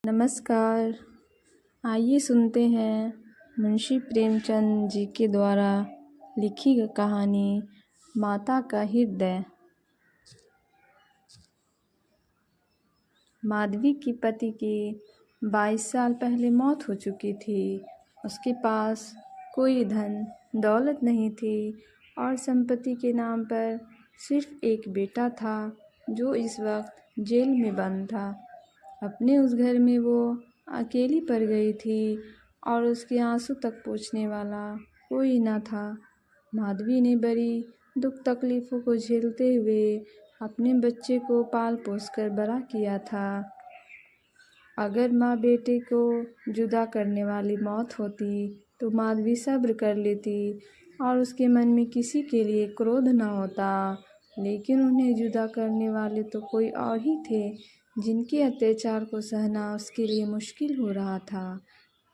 नमस्कार। आइए सुनते हैं मुंशी प्रेमचंद जी के द्वारा लिखी गई कहानी माता का हृदय। माधवी के पति की 22 साल पहले मौत हो चुकी थी। उसके पास कोई धन दौलत नहीं थी और संपत्ति के नाम पर सिर्फ एक बेटा था जो इस वक्त जेल में बंद था। अपने उस घर में वो अकेली पड़ गई थी और उसके आंसू तक पोंछने वाला कोई न था। माधवी ने बड़ी दुख तकलीफ़ों को झेलते हुए अपने बच्चे को पाल पोस कर बड़ा किया था। अगर माँ बेटे को जुदा करने वाली मौत होती तो माधवी सब्र कर लेती और उसके मन में किसी के लिए क्रोध न होता, लेकिन उन्हें जुदा करने वाले तो कोई और ही थे जिनके अत्याचार को सहना उसके लिए मुश्किल हो रहा था।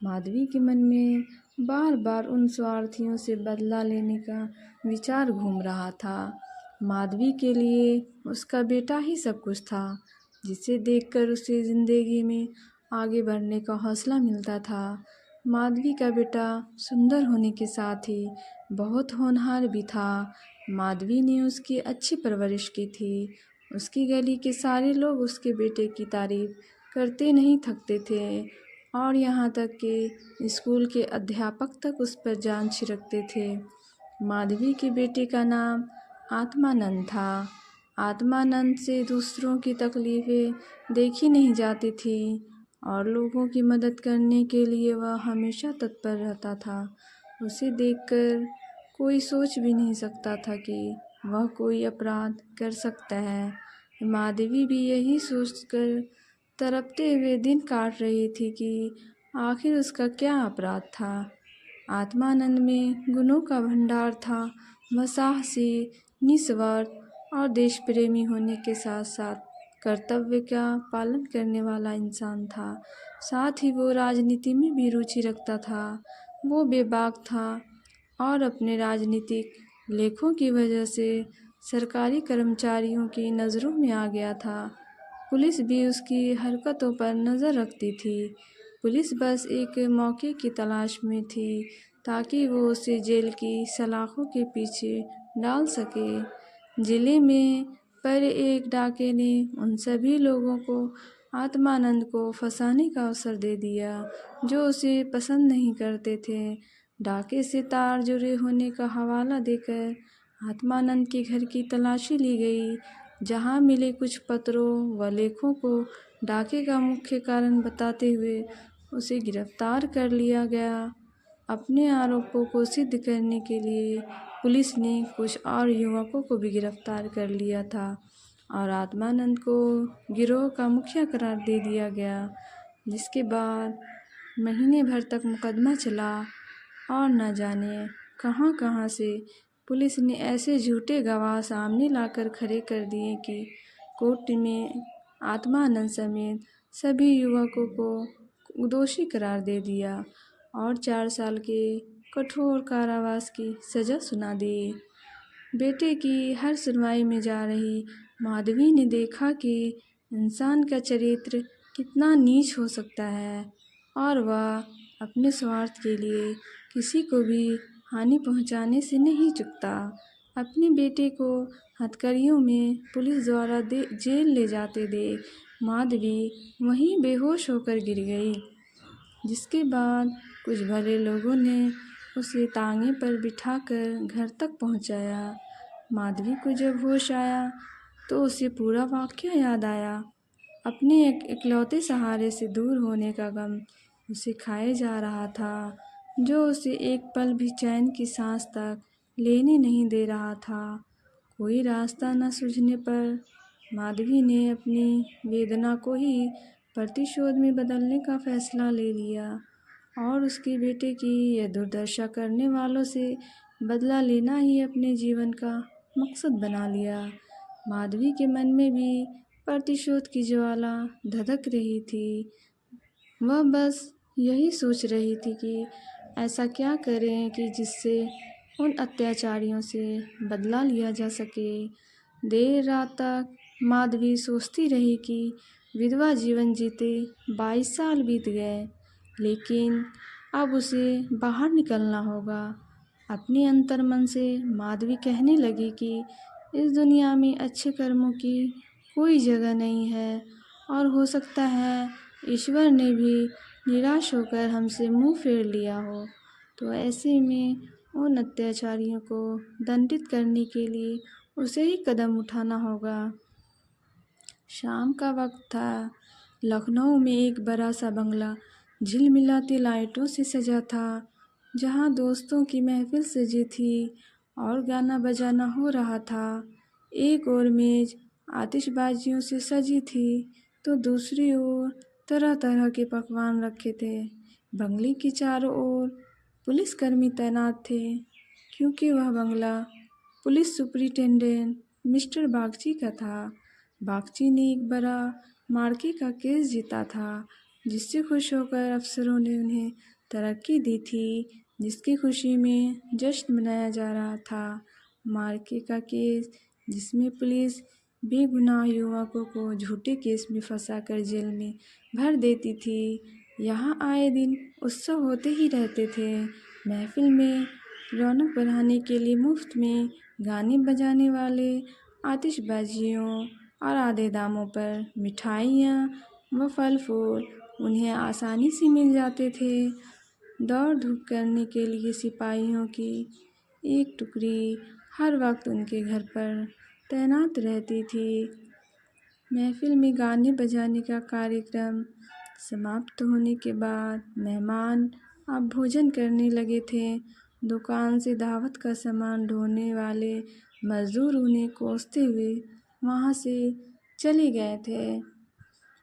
माधवी के मन में बार बार उन स्वार्थियों से बदला लेने का विचार घूम रहा था। माधवी के लिए उसका बेटा ही सब कुछ था, जिसे देखकर उसे ज़िंदगी में आगे बढ़ने का हौसला मिलता था। माधवी का बेटा सुंदर होने के साथ ही बहुत होनहार भी था। माधवी ने उसकी अच्छी परवरिश की थी। उसकी गली के सारे लोग उसके बेटे की तारीफ करते नहीं थकते थे और यहाँ तक कि स्कूल के अध्यापक तक उस पर जान छिड़कते थे। माधवी के बेटे का नाम आत्मानंद था। आत्मानंद से दूसरों की तकलीफ़ें देखी नहीं जाती थी और लोगों की मदद करने के लिए वह हमेशा तत्पर रहता था। उसे देखकर कोई सोच भी नहीं सकता था कि वह कोई अपराध कर सकता है। माधवी भी यही सोचकर तड़पते हुए दिन काट रही थी कि आखिर उसका क्या अपराध था। आत्मानंद में गुणों का भंडार था। वह साहसी, निस्वार्थ और देश प्रेमी होने के साथ साथ कर्तव्य का पालन करने वाला इंसान था। साथ ही वो राजनीति में भी रुचि रखता था। वो बेबाक था और अपने राजनीतिक लेखों की वजह से सरकारी कर्मचारियों की नज़रों में आ गया था। पुलिस भी उसकी हरकतों पर नज़र रखती थी। पुलिस बस एक मौके की तलाश में थी ताकि वो उसे जेल की सलाखों के पीछे डाल सके। जिले में पर एक डाके ने उन सभी लोगों को आत्मानंद को फंसाने का अवसर दे दिया जो उसे पसंद नहीं करते थे। डाके से तार जुड़े होने का हवाला देकर आत्मानंद के घर की तलाशी ली गई, जहां मिले कुछ पत्रों व लेखों को डाके का मुख्य कारण बताते हुए उसे गिरफ्तार कर लिया गया। अपने आरोपों को सिद्ध करने के लिए पुलिस ने कुछ और युवकों को भी गिरफ्तार कर लिया था और आत्मानंद को गिरोह का मुखिया करार दे दिया गया। जिसके बाद महीने भर तक मुकदमा चला और न जाने कहां कहां से पुलिस ने ऐसे झूठे गवाह सामने लाकर खड़े कर दिए कि कोर्ट में आत्मानंद समेत सभी युवकों को दोषी करार दे दिया और 4 साल के कठोर कारावास की सज़ा सुना दी। बेटे की हर सुनवाई में जा रही माधवी ने देखा कि इंसान का चरित्र कितना नीच हो सकता है और वह अपने स्वार्थ के लिए किसी को भी हानि पहुंचाने से नहीं चूकता। अपने बेटे को हथकड़ियों में पुलिस द्वारा जेल ले जाते देख माधवी वहीं बेहोश होकर गिर गई। जिसके बाद कुछ भले लोगों ने उसे तांगे पर बिठाकर घर तक पहुंचाया। माधवी को जब होश आया तो उसे पूरा वाक़या याद आया। अपने इकलौते सहारे से दूर होने का गम उसे खाए जा रहा था, जो उसे एक पल भी चैन की सांस तक लेने नहीं दे रहा था। कोई रास्ता न सूझने पर माधवी ने अपनी वेदना को ही प्रतिशोध में बदलने का फैसला ले लिया और उसके बेटे की यह दुर्दशा करने वालों से बदला लेना ही अपने जीवन का मकसद बना लिया। माधवी के मन में भी प्रतिशोध की ज्वाला धधक रही थी। वह बस यही सोच रही थी कि ऐसा क्या करें कि जिससे उन अत्याचारियों से बदला लिया जा सके। देर रात तक माधवी सोचती रही कि विधवा जीवन जीते 22 साल बीत गए, लेकिन अब उसे बाहर निकलना होगा। अपने अंतर्मन से माधवी कहने लगी कि इस दुनिया में अच्छे कर्मों की कोई जगह नहीं है और हो सकता है ईश्वर ने भी निराश होकर हमसे मुंह फेर लिया हो। तो ऐसे में उन अत्याचारियों को दंडित करने के लिए उसे ही कदम उठाना होगा। शाम का वक्त था। लखनऊ में एक बड़ा सा बंगला झिलमिलाती लाइटों से सजा था, जहाँ दोस्तों की महफिल सजी थी और गाना बजाना हो रहा था। एक और मेज आतिशबाजियों से सजी थी तो दूसरी ओर तरह तरह के पकवान रखे थे। बंगले के चारों ओर पुलिसकर्मी तैनात थे, क्योंकि वह बंगला पुलिस सुपरिटेंडेंट मिस्टर बागची का था। बागची ने एक बड़ा मार्के का केस जीता था, जिससे खुश होकर अफसरों ने उन्हें तरक्की दी थी, जिसकी खुशी में जश्न मनाया जा रहा था। मार्के का केस जिसमें पुलिस बेगुनाह युवकों को झूठे केस में फंसाकर जेल में भर देती थी। यहाँ आए दिन उत्सव होते ही रहते थे। महफिल में रौनक बढ़ाने के लिए मुफ्त में गाने बजाने वाले, आतिशबाजियों और आधे दामों पर मिठाइयाँ व फल फूल उन्हें आसानी से मिल जाते थे। दौड़ धूप करने के लिए सिपाहियों की एक टुकड़ी हर वक्त उनके घर पर तैनात रहती थी। महफिल में गाने बजाने का कार्यक्रम समाप्त होने के बाद मेहमान अब भोजन करने लगे थे। दुकान से दावत का सामान ढोने वाले मजदूर उन्हें कोसते हुए वहाँ से चले गए थे।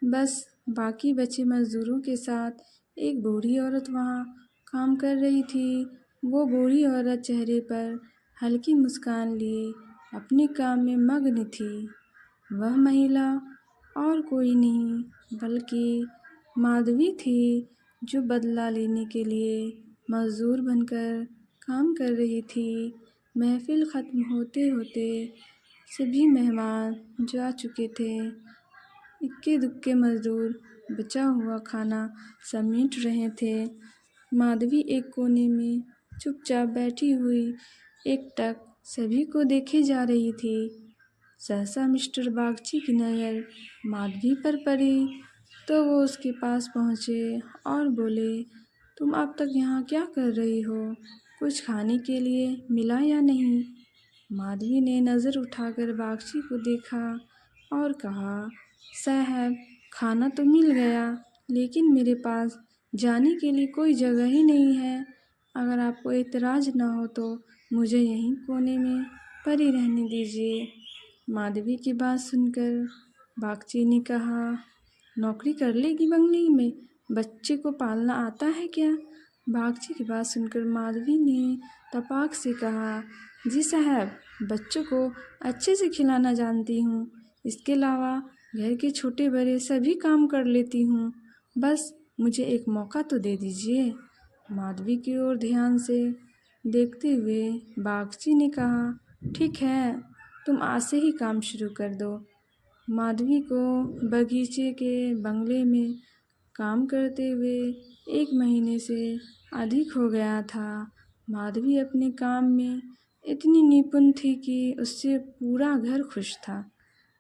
बस बाकी बचे मजदूरों के साथ एक बूढ़ी औरत वहाँ काम कर रही थी। वो बूढ़ी औरत चेहरे पर हल्की मुस्कान लिए अपने काम में मग्न थी। वह महिला और कोई नहीं बल्कि माधवी थी, जो बदला लेने के लिए मजदूर बनकर काम कर रही थी। महफिल ख़त्म होते होते सभी मेहमान जा चुके थे। इक्के दुक्के मजदूर बचा हुआ खाना समेट रहे थे। माधवी एक कोने में चुपचाप बैठी हुई एकटक सभी को देखे जा रही थी। सहसा मिस्टर बागची की नज़र माधवी पर पड़ी तो वो उसके पास पहुँचे और बोले, तुम अब तक यहाँ क्या कर रही हो? कुछ खाने के लिए मिला या नहीं? माधवी ने नज़र उठाकर बागची को देखा और कहा, साहब, खाना तो मिल गया, लेकिन मेरे पास जाने के लिए कोई जगह ही नहीं है। अगर आपको एतराज़ ना हो तो मुझे यहीं कोने में पड़ी रहने दीजिए। माधवी की बात सुनकर बागची ने कहा, नौकरी कर लेगी बंगले में? बच्चे को पालना आता है क्या? बागची की बात सुनकर माधवी ने तपाक से कहा, जी साहब, बच्चों को अच्छे से खिलाना जानती हूँ। इसके अलावा घर के छोटे बड़े सभी काम कर लेती हूँ। बस मुझे एक मौका तो दे दीजिए। माधवी की ओर ध्यान से देखते हुए बागची ने कहा, ठीक है, तुम आज से ही काम शुरू कर दो। माधवी को बगीचे के बंगले में काम करते हुए 1 महीने से अधिक हो गया था। माधवी अपने काम में इतनी निपुण थी कि उससे पूरा घर खुश था।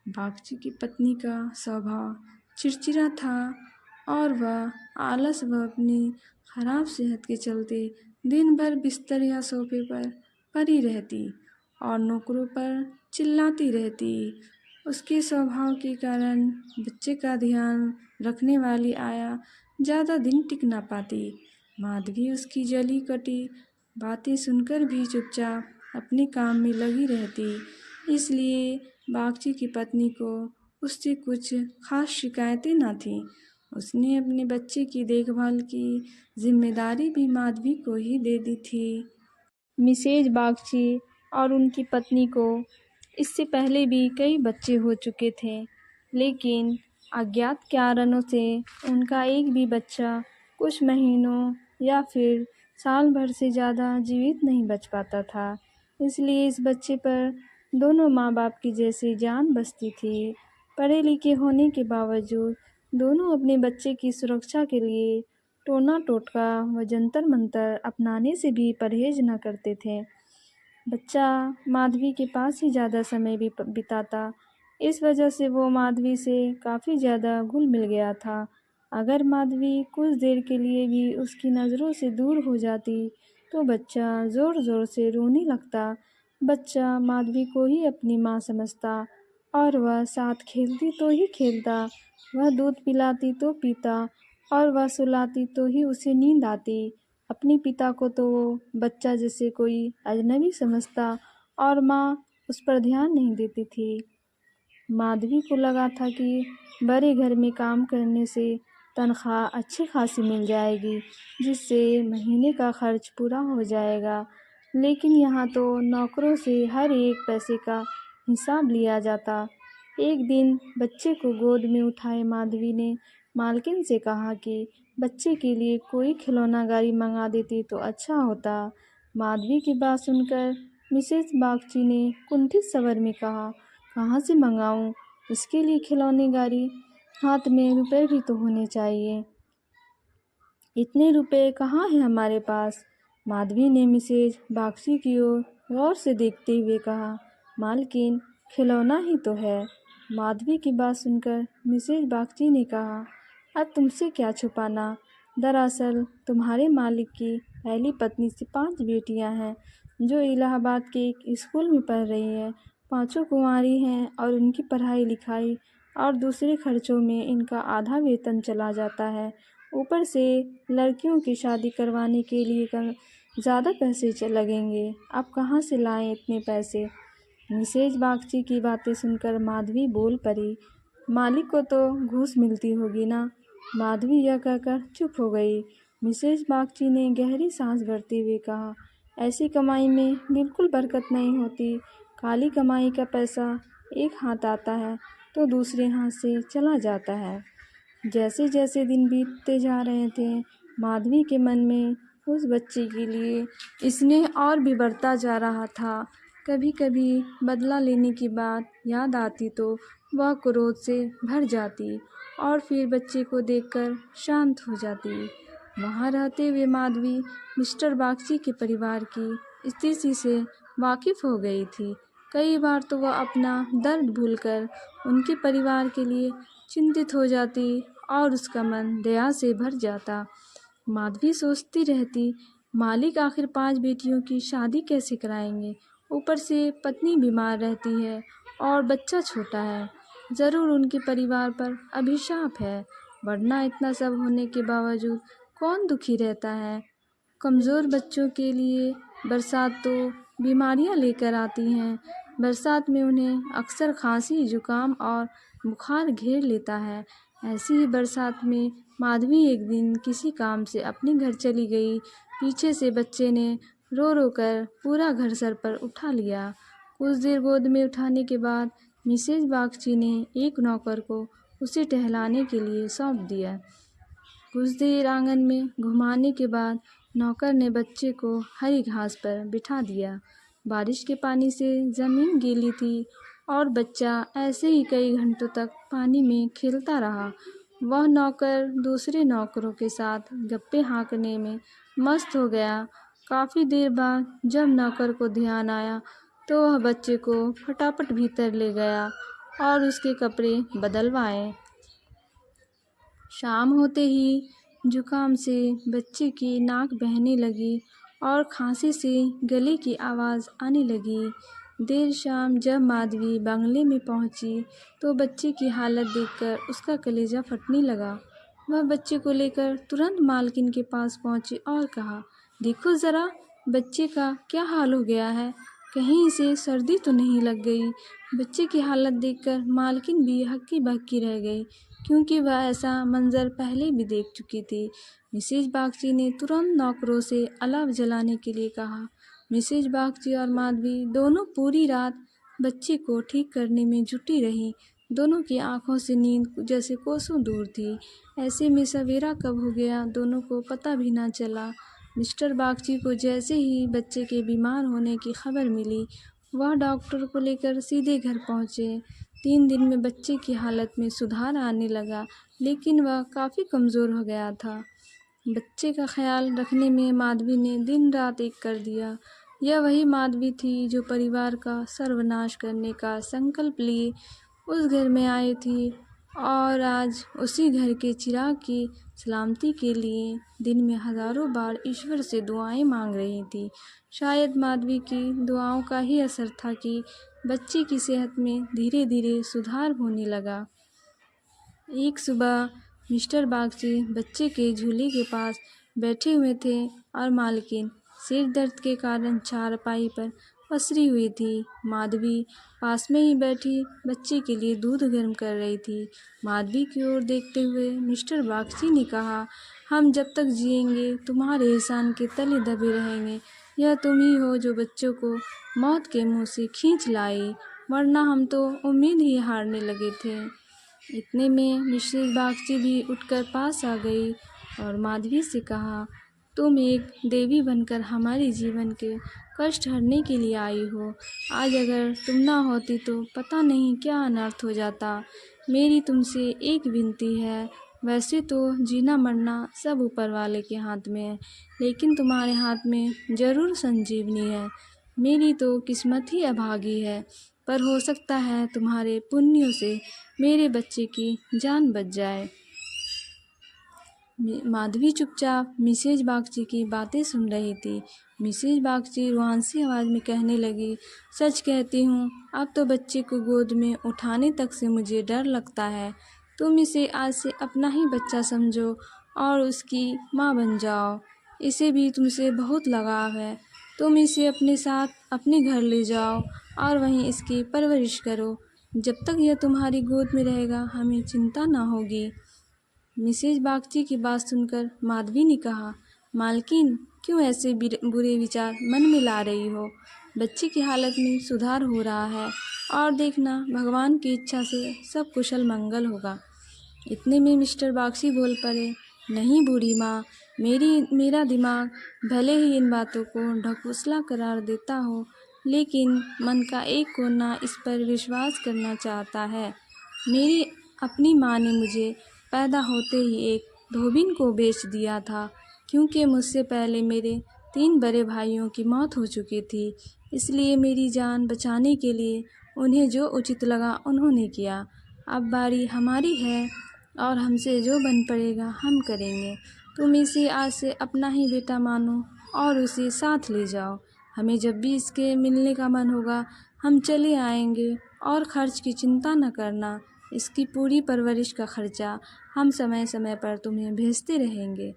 बागची की पत्नी का स्वभाव चिड़चिड़ा था और वह आलस व अपनी खराब सेहत के चलते दिन भर बिस्तर या सोफे पर पड़ी रहती और नौकरों पर चिल्लाती रहती। उसके स्वभाव के कारण बच्चे का ध्यान रखने वाली आया ज़्यादा दिन टिक ना पाती। माधवी उसकी जली कटी बातें सुनकर भी चुपचाप अपने काम में लगी रहती। इसलिए बागची की पत्नी को उससे कुछ खास शिकायतें ना थीं। उसने अपने बच्चे की देखभाल की जिम्मेदारी भी माधवी को ही दे दी थी। मिसेज बागची और उनकी पत्नी को इससे पहले भी कई बच्चे हो चुके थे, लेकिन अज्ञात कारणों से उनका एक भी बच्चा कुछ महीनों या फिर साल भर से ज़्यादा जीवित नहीं बच पाता था। इसलिए इस बच्चे पर दोनों माँ बाप की जैसी जान बसती थी। पढ़े लिखे होने के बावजूद दोनों अपने बच्चे की सुरक्षा के लिए टोना टोटका व जंतर मंतर अपनाने से भी परहेज न करते थे। बच्चा माधवी के पास ही ज़्यादा समय भी बिताता। इस वजह से वो माधवी से काफ़ी ज़्यादा घुल मिल गया था। अगर माधवी कुछ देर के लिए भी उसकी नज़रों से दूर हो जाती तो बच्चा ज़ोर ज़ोर से रोने लगता। बच्चा माधवी को ही अपनी माँ समझता और वह साथ खेलती तो ही खेलता, वह दूध पिलाती तो पीता और वह सुलाती तो ही उसे नींद आती। अपने पिता को तो वो बच्चा जैसे कोई अजनबी समझता और माँ उस पर ध्यान नहीं देती थी। माधवी को लगा था कि बड़े घर में काम करने से तनख्वाह अच्छी खासी मिल जाएगी, जिससे महीने का खर्च पूरा हो जाएगा। लेकिन यहाँ तो नौकरों से हर एक पैसे का हिसाब लिया जाता। एक दिन बच्चे को गोद में उठाए माधवी ने मालकिन से कहा कि बच्चे के लिए कोई खिलौना गाड़ी मंगा देती तो अच्छा होता। माधवी की बात सुनकर मिसेस बागची ने कुंठित स्वर में कहा, कहाँ से मंगाऊं? इसके लिए खिलौने गाड़ी, हाथ में रुपए भी तो होने चाहिए। इतने रुपए कहाँ हैं हमारे पास? माधवी ने मिसेज बागची की ओर गौर से देखते हुए कहा, मालकिन खिलौना ही तो है। माधवी की बात सुनकर मिसेज बागची ने कहा, अब तुमसे क्या छुपाना, दरअसल तुम्हारे मालिक की पहली पत्नी से 5 बेटियां हैं जो इलाहाबाद के एक स्कूल में पढ़ रही हैं। 5 कुंवारी हैं और उनकी पढ़ाई लिखाई और दूसरे खर्चों में इनका आधा वेतन चला जाता है। ऊपर से लड़कियों की शादी करवाने के लिए ज़्यादा पैसे लगेंगे। अब कहाँ से लाएं इतने पैसे? मिसेज बागची की बातें सुनकर माधवी बोल पड़ी, मालिक को तो घूस मिलती होगी ना। माधवी यह कहकर चुप हो गई। मिसेज बागची ने गहरी सांस भरते हुए कहा, ऐसी कमाई में बिल्कुल बरकत नहीं होती। काली कमाई का पैसा एक हाथ आता है तो दूसरे हाथ से चला जाता है। जैसे जैसे दिन बीतते जा रहे थे, माधवी के मन में उस बच्चे के लिए स्नेह और भी बढ़ता जा रहा था। कभी कभी बदला लेने की बात याद आती तो वह क्रोध से भर जाती और फिर बच्चे को देखकर शांत हो जाती। वहाँ रहते हुए माधवी मिस्टर बागची के परिवार की स्थिति से वाकिफ़ हो गई थी। कई बार तो वह अपना दर्द भूलकर उनके परिवार के लिए चिंतित हो जाती और उसका मन दया से भर जाता। माधवी सोचती रहती, मालिक आखिर 5 बेटियों की शादी कैसे कराएंगे? ऊपर से पत्नी बीमार रहती है और बच्चा छोटा है। ज़रूर उनके परिवार पर अभिशाप है, वरना इतना सब होने के बावजूद कौन दुखी रहता है। कमज़ोर बच्चों के लिए बरसात तो बीमारियां लेकर आती हैं। बरसात में उन्हें अक्सर खांसी, जुकाम और बुखार घेर लेता है। ऐसी ही बरसात में माधवी एक दिन किसी काम से अपने घर चली गई। पीछे से बच्चे ने रो रो कर पूरा घर सर पर उठा लिया। कुछ देर गोद में उठाने के बाद मिसेज बागची ने एक नौकर को उसे टहलाने के लिए सौंप दिया। कुछ देर आंगन में घुमाने के बाद नौकर ने बच्चे को हरी घास पर बिठा दिया। बारिश के पानी से ज़मीन गीली थी और बच्चा ऐसे ही कई घंटों तक पानी में खेलता रहा। वह नौकर दूसरे नौकरों के साथ गप्पे हाँकने में मस्त हो गया। काफ़ी देर बाद जब नौकर को ध्यान आया तो वह बच्चे को फटाफट भीतर ले गया और उसके कपड़े बदलवाए। शाम होते ही जुकाम से बच्चे की नाक बहने लगी और खांसी से गले की आवाज़ आने लगी। देर शाम जब माधवी बंगले में पहुंची तो बच्चे की हालत देखकर उसका कलेजा फटने लगा। वह बच्चे को लेकर तुरंत मालकिन के पास पहुंची और कहा, देखो ज़रा बच्चे का क्या हाल हो गया है, कहीं इसे सर्दी तो नहीं लग गई। बच्चे की हालत देखकर मालकिन भी हक्की बक्की रह गई, क्योंकि वह ऐसा मंजर पहले भी देख चुकी थी। मिसेज बागची ने तुरंत नौकरों से अलाव जलाने के लिए कहा। मिसेज बागची और माधवी दोनों पूरी रात बच्चे को ठीक करने में जुटी रही। दोनों की आंखों से नींद जैसे कोसों दूर थी। ऐसे में सवेरा कब हो गया दोनों को पता भी ना चला। मिस्टर बागची को जैसे ही बच्चे के बीमार होने की खबर मिली, वह डॉक्टर को लेकर सीधे घर पहुँचे। 3 दिन में बच्चे की हालत में सुधार आने लगा, लेकिन वह काफ़ी कमज़ोर हो गया था। बच्चे का ख्याल रखने में माधवी ने दिन रात एक कर दिया। यह वही माधवी थी जो परिवार का सर्वनाश करने का संकल्प लिए उस घर में आई थी और आज उसी घर के चिराग की सलामती के लिए दिन में हज़ारों बार ईश्वर से दुआएं मांग रही थी। शायद माधवी की दुआओं का ही असर था कि बच्चे की सेहत में धीरे धीरे सुधार होने लगा। एक सुबह मिस्टर बागची बच्चे के झूले के पास बैठे हुए थे और मालकिन सिर दर्द के कारण चारपाई पर पसरी हुई थी। माधवी पास में ही बैठी बच्चे के लिए दूध गर्म कर रही थी। माधवी की ओर देखते हुए मिस्टर बागची ने कहा, हम जब तक जिएंगे तुम्हारे एहसान के तले दबे रहेंगे। यह तुम ही हो जो बच्चों को मौत के मुंह से खींच लाई, वरना हम तो उम्मीद ही हारने लगे थे। इतने में मिसेज बागची भी उठकर पास आ गई और माधवी से कहा, तुम एक देवी बनकर हमारे जीवन के कष्ट हरने के लिए आई हो। आज अगर तुम ना होती तो पता नहीं क्या अनर्थ हो जाता। मेरी तुमसे एक विनती है, वैसे तो जीना मरना सब ऊपर वाले के हाथ में है, लेकिन तुम्हारे हाथ में ज़रूर संजीवनी है। मेरी तो किस्मत ही अभागी है, पर हो सकता है तुम्हारे पुण्यों से मेरे बच्चे की जान बच जाए। माधवी चुपचाप मिसेज बागची की बातें सुन रही थी। मिसेज बागची रुआंसी आवाज़ में कहने लगी, सच कहती हूँ, अब तो बच्चे को गोद में उठाने तक से मुझे डर लगता है। तुम इसे आज से अपना ही बच्चा समझो और उसकी माँ बन जाओ। इसे भी तुमसे बहुत लगाव है। तुम इसे अपने साथ अपने घर ले जाओ और वहीं इसकी परवरिश करो। जब तक यह तुम्हारी गोद में रहेगा हमें चिंता ना होगी। मिसेज बागची की बात सुनकर माधवी ने कहा, मालकिन क्यों ऐसे बुरे विचार मन में ला रही हो। बच्चे की हालत में सुधार हो रहा है और देखना भगवान की इच्छा से सब कुशल मंगल होगा। इतने में मिस्टर बागची बोल पड़े, नहीं बूढ़ी माँ, मेरा दिमाग भले ही इन बातों को ढकोसला करार देता हो, लेकिन मन का एक कोना इस पर विश्वास करना चाहता है। मेरी अपनी माँ ने मुझे पैदा होते ही एक धोबिन को बेच दिया था, क्योंकि मुझसे पहले मेरे 3 बड़े भाइयों की मौत हो चुकी थी। इसलिए मेरी जान बचाने के लिए उन्हें जो उचित लगा उन्होंने किया। अब बारी हमारी है और हमसे जो बन पड़ेगा हम करेंगे। तुम इसे आज से अपना ही बेटा मानो और उसे साथ ले जाओ। हमें जब भी इसके मिलने का मन होगा हम चले आएंगे और खर्च की चिंता न करना। इसकी पूरी परवरिश का खर्चा हम समय समय पर तुम्हें भेजते रहेंगे।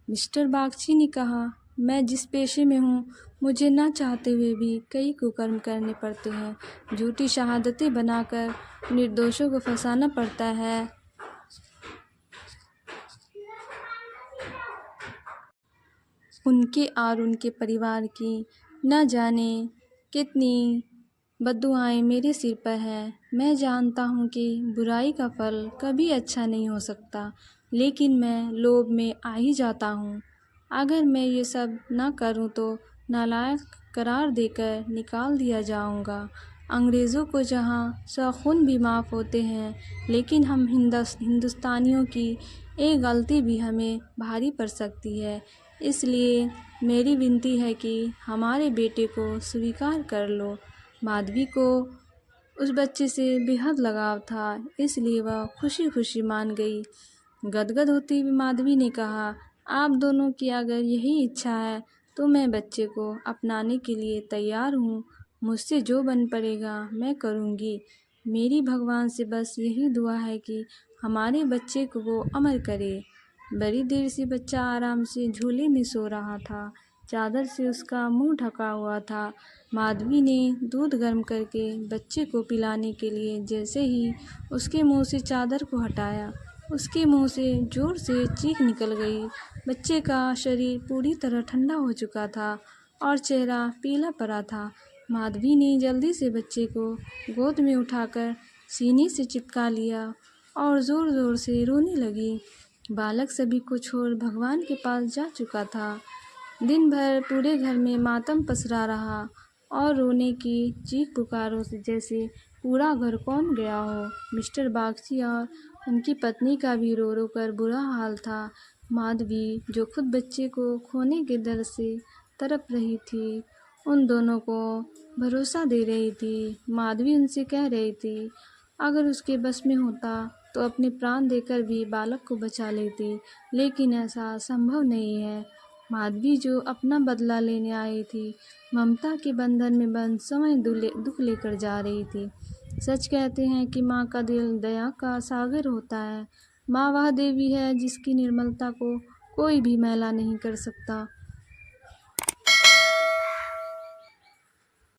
मिस्टर बागची ने कहा, मैं जिस पेशे में हूँ मुझे न चाहते हुए भी कई कुकर्म करने पड़ते हैं। झूठी शहादतें बनाकर निर्दोषों को फंसाना पड़ता है। उनके और उनके परिवार की न जाने कितनी बद्दुआएं मेरे सिर पर हैं। मैं जानता हूँ कि बुराई का फल कभी अच्छा नहीं हो सकता, लेकिन मैं लोभ में आ ही जाता हूँ। अगर मैं ये सब ना करूँ तो नालायक करार देकर निकाल दिया जाऊँगा। अंग्रेज़ों को जहाँ 100 खून भी माफ़ होते हैं, लेकिन हम हिंदुस्तानियों की एक गलती भी हमें भारी पड़ सकती है। इसलिए मेरी विनती है कि हमारे बेटे को स्वीकार कर लो। माधवी को उस बच्चे से बेहद लगाव था, इसलिए वह खुशी खुशी मान गई। गदगद होती हुई माधवी ने कहा, आप दोनों की अगर यही इच्छा है तो मैं बच्चे को अपनाने के लिए तैयार हूँ। मुझसे जो बन पड़ेगा मैं करूँगी। मेरी भगवान से बस यही दुआ है कि हमारे बच्चे को वो अमर करे। बड़ी देर से बच्चा आराम से झूले में सो रहा था। चादर से उसका मुंह ढका हुआ था। माधवी ने दूध गर्म करके बच्चे को पिलाने के लिए जैसे ही उसके मुंह से चादर को हटाया, उसके मुंह से जोर से चीख निकल गई। बच्चे का शरीर पूरी तरह ठंडा हो चुका था और चेहरा पीला पड़ा था। माधवी ने जल्दी से बच्चे को गोद में उठाकर सीने से चिपका लिया और ज़ोर ज़ोर से रोने लगी। बालक सभी को छोड़ भगवान के पास जा चुका था। दिन भर पूरे घर में मातम पसरा रहा और रोने की चीख पुकारों से जैसे पूरा घर कौन गया हो। मिस्टर बागची और उनकी पत्नी का भी रो रो कर बुरा हाल था। माधवी, जो खुद बच्चे को खोने के डर से तड़प रही थी, उन दोनों को भरोसा दे रही थी। माधवी उनसे कह रही थी, अगर उसके बस में होता तो अपने प्राण देकर भी बालक को बचा लेती, लेकिन ऐसा संभव नहीं है। माधवी, जो अपना बदला लेने आई थी, ममता के बंधन में बंध समय दुख लेकर जा रही थी। सच कहते हैं कि माँ का दिल दया का सागर होता है। माँ वह देवी है जिसकी निर्मलता को कोई भी मैला नहीं कर सकता।